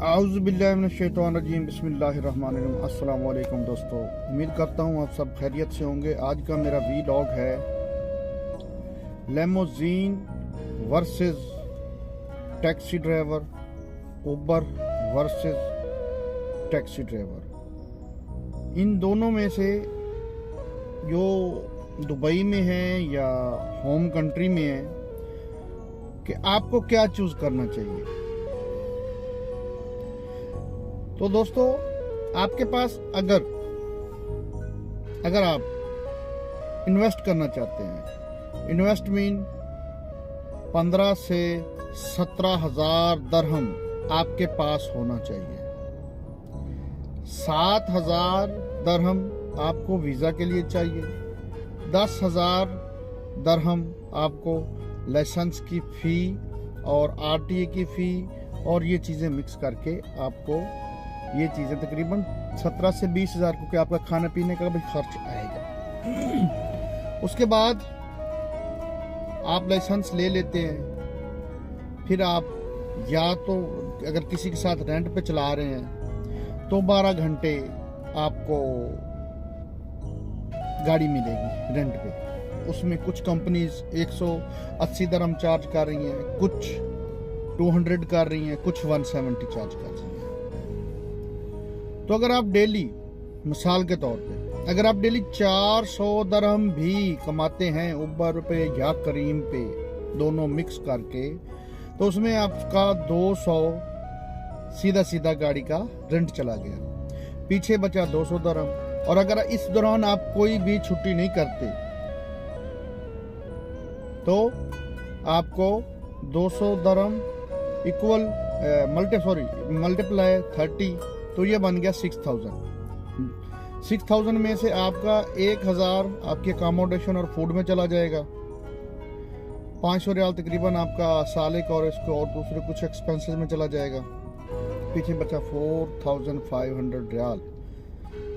आउज़ुबिल्लाहिमिनश्शैतानिर्रजीम बिस्मिल्लाहिर्रहमानिर्रहीम। अस्सलाम वालेकुम दोस्तों, उम्मीद करता हूँ आप सब खैरियत से होंगे। आज का मेरा वीलॉग है लेमोजीन वर्सेस टैक्सी ड्राइवर, उबर वर्सेस टैक्सी ड्राइवर। इन दोनों में से जो दुबई में है या होम कंट्री में है कि आपको क्या चूज करना चाहिए। तो दोस्तों, आपके पास अगर आप इन्वेस्ट करना चाहते हैं, इन्वेस्ट मीन 15 से 17 हजार दरहम आपके पास होना चाहिए। 7,000 दरहम आपको वीजा के लिए चाहिए, 10,000 दरहम आपको लाइसेंस की फी और आरटीए की फी और ये चीजें मिक्स करके आपको ये चीजें तकरीबन 17 से 20 हजार क्योंकि आपका खाने पीने का भी खर्च आएगा। उसके बाद आप लाइसेंस ले लेते हैं, फिर आप या तो अगर किसी के साथ रेंट पे चला रहे हैं तो 12 घंटे आपको गाड़ी मिलेगी रेंट पे। उसमें कुछ कंपनीज 180 दरहम चार्ज कर रही हैं, कुछ 200 कर रही हैं, कुछ 170 चार्ज कर रही हैं। तो अगर आप डेली, मिसाल के तौर पे, अगर आप डेली 400 दरहम भी कमाते हैं उबर पे या करीम पे, दोनों मिक्स करके, तो उसमें आपका 200 सीधा सीधा गाड़ी का रेंट चला गया, पीछे बचा 200 दरहम। और अगर इस दौरान आप कोई भी छुट्टी नहीं करते तो आपको 200 दरहम इक्वल मल्टीप्लाई 30, तो ये बन गया 6,000। 6,000 में से आपका 1,000 आपके अकोमोडेशन और फूड में चला जाएगा, 500 रियाल तकरीबन आपका सालिक और इसको और दूसरे कुछ एक्सपेंसेस में चला जाएगा, पीछे बचा 4,500 रियाल।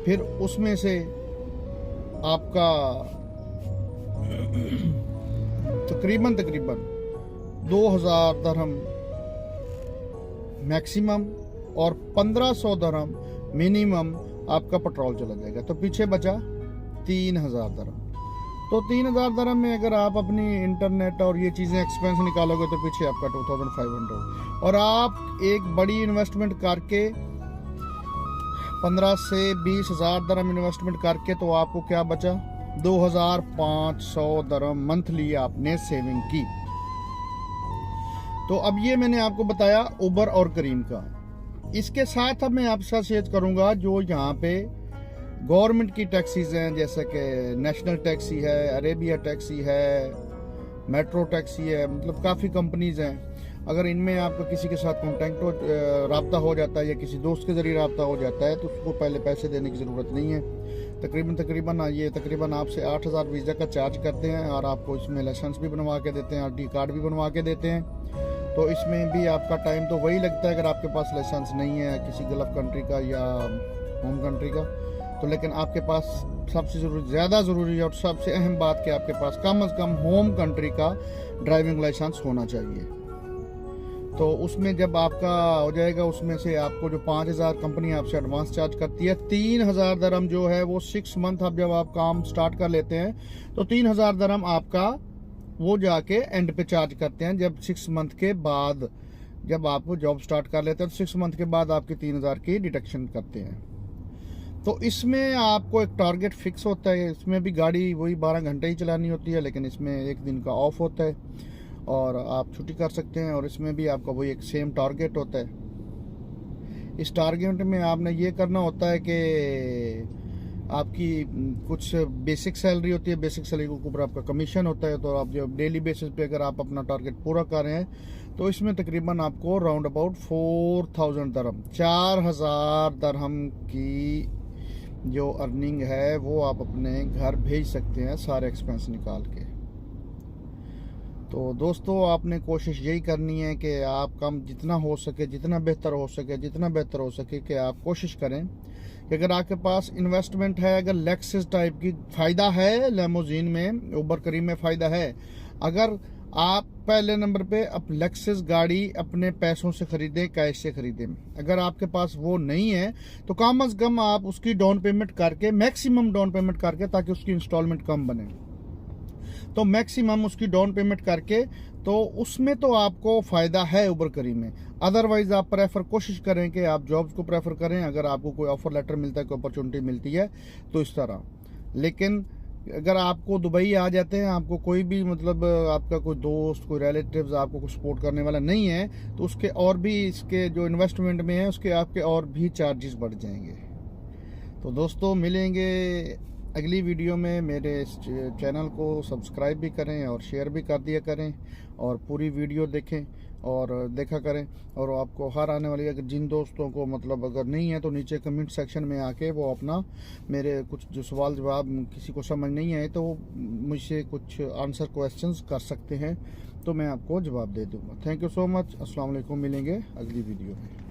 फिर उसमें से आपका तकरीबन 2,000 दरहम मैक्सिमम और 1,500 दरहम मिनिमम आपका पेट्रोल चला जाएगा, तो पीछे बचा 3,000 दरहम। तो 3,000 दरहम में अगर आप अपनी इंटरनेट और ये चीजें एक्सपेंस निकालोगे तो पीछे आपका 2,500। और आप एक बड़ी इन्वेस्टमेंट करके 15 से 20 हजार दरहम इन्वेस्टमेंट करके, तो आपको क्या बचा? 2,500 दरहम मंथली आपने सेविंग की। तो अब ये मैंने आपको बताया उबर और करीम का। इसके साथ अब मैं आपसे शेयर करूंगा जो यहाँ पे गवर्नमेंट की टैक्सीज हैं, जैसे कि नेशनल टैक्सी है, अरेबिया टैक्सी है, मेट्रो टैक्सी है, मतलब काफ़ी कंपनीज हैं। अगर इनमें आपका किसी के साथ रब्ता हो जाता है या किसी दोस्त के जरिए रब्ता हो जाता है तो उसको पहले पैसे देने की ज़रूरत नहीं है। तकरीबन आपसे 8,000 वीज़ा का चार्ज करते हैं और आपको इसमें लाइसेंस भी बनवा के देते हैं, आईडी कार्ड भी बनवा के देते हैं। तो इसमें भी आपका टाइम तो वही लगता है अगर आपके पास लाइसेंस नहीं है किसी गल्फ कंट्री का या होम कंट्री का। तो लेकिन आपके पास सबसे ज़्यादा ज़रूरी है और सबसे अहम बात कि आपके पास कम से कम होम कंट्री का ड्राइविंग लाइसेंस होना चाहिए। तो उसमें जब आपका हो जाएगा, उसमें से आपको जो 5,000 कंपनी आपसे एडवांस चार्ज करती है, 3,000 दरहम जो है वो 6 मंथ अब जब आप काम स्टार्ट कर लेते हैं तो 3,000 दरहम आपका वो जाके एंड पे चार्ज करते हैं। जब 6 मंथ के बाद जब आप जॉब स्टार्ट कर लेते हैं तो 6 मंथ के बाद आपकी 3,000 की डिडक्शन करते हैं। तो इसमें आपको एक टारगेट फिक्स होता है। इसमें भी गाड़ी वही 12 घंटे ही चलानी होती है, लेकिन इसमें एक दिन का ऑफ होता है और आप छुट्टी कर सकते हैं। और इसमें भी आपका वही एक सेम टारगेट होता है। इस टारगेट में आपने ये करना होता है कि आपकी कुछ बेसिक सैलरी होती है, बेसिक सैलरी के ऊपर आपका कमीशन होता है। तो आप जब डेली बेसिस पे अगर आप अपना टारगेट पूरा कर रहे हैं तो इसमें तकरीबन आपको राउंड अबाउट 4,000 दरहम, 4,000 दरहम की जो अर्निंग है वो आप अपने घर भेज सकते हैं सारे एक्सपेंस निकाल के। तो दोस्तों, आपने कोशिश यही करनी है कि आप कम जितना हो सके, जितना बेहतर हो सके कि आप कोशिश करें कि अगर आपके पास इन्वेस्टमेंट है, अगर लेक्सस टाइप की फ़ायदा है, लेमोजीन में, उबर करीम में फ़ायदा है। अगर आप पहले नंबर पे अब लेक्सस गाड़ी अपने पैसों से खरीदें, कैश से खरीदें। अगर आपके पास वो नहीं है तो कम अज कम आप उसकी डाउन पेमेंट करके, मैक्सिमम डाउन पेमेंट करके, ताकि उसकी इंस्टॉलमेंट कम बने, तो मैक्सिमम उसकी डाउन पेमेंट करके, तो उसमें तो आपको फ़ायदा है उबर करी में। अदरवाइज आप कोशिश करें कि आप जॉब्स को प्रेफर करें। अगर आपको कोई ऑफर लेटर मिलता है, कोई अपॉर्चुनिटी मिलती है तो इस तरह। लेकिन अगर आपको दुबई आ जाते हैं, आपको कोई भी मतलब आपका कोई दोस्त, कोई रिलेटिव्स आपको कुछ सपोर्ट करने वाला नहीं है, तो उसके और भी, इसके जो इन्वेस्टमेंट में है उसके आपके और भी चार्जेस बढ़ जाएंगे। तो दोस्तों मिलेंगे अगली वीडियो में। मेरे इस चैनल को सब्सक्राइब भी करें और शेयर भी कर दिया करें, और पूरी वीडियो देखें और देखा करें। और आपको हर आने वाली, अगर जिन दोस्तों को मतलब अगर नहीं है तो नीचे कमेंट सेक्शन में आके वो अपना मेरे कुछ जो सवाल जवाब किसी को समझ नहीं आए तो मुझसे कुछ आंसर क्वेश्चंस कर सकते हैं, तो मैं आपको जवाब दे दूँगा। Thank you so much. अस्सलाम वालेकुम। मिलेंगे अगली वीडियो में।